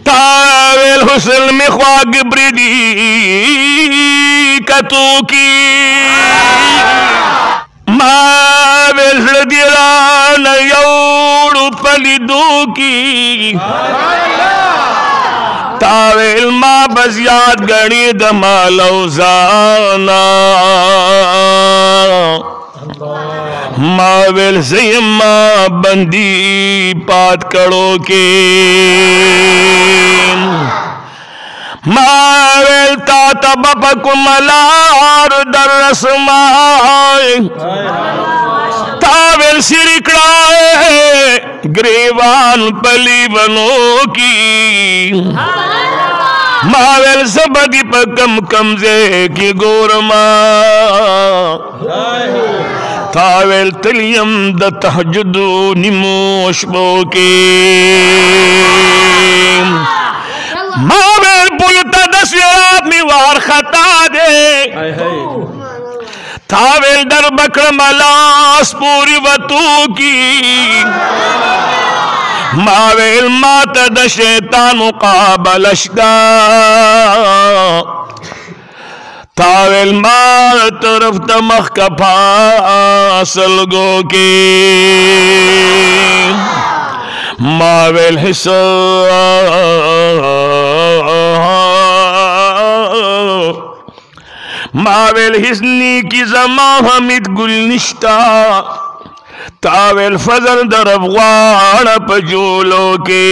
तावेल हुस्न में ख्वाग ब्रिदी कतू की मावेल दिला न यौड़ पलिदू की तावेल माँ बस याद गणी दमालौजाना मावेल सयमा बंदी पात कड़ो के मावेल ताता बपक मलार दरस माए तावेल सिरिकड़ा ग्रेवान पली बनो की मावेल सबदी पकम कमजे की गोरमा तावेल तलियम द तहजुदु निमोश बोके मावेल पुलता दस्यात मिवार खता दे तावेल दर बकर मलास पूरी वतू की मावेल माता द शैतान मुकाबलशदा तावेल माल तरफ तमख कफा सलगो के मावेल हिस्सा मावेल हिस्नी की जमा हमिद गुलनिश्ता तावेल फजल दरब वाड़ पजूलो के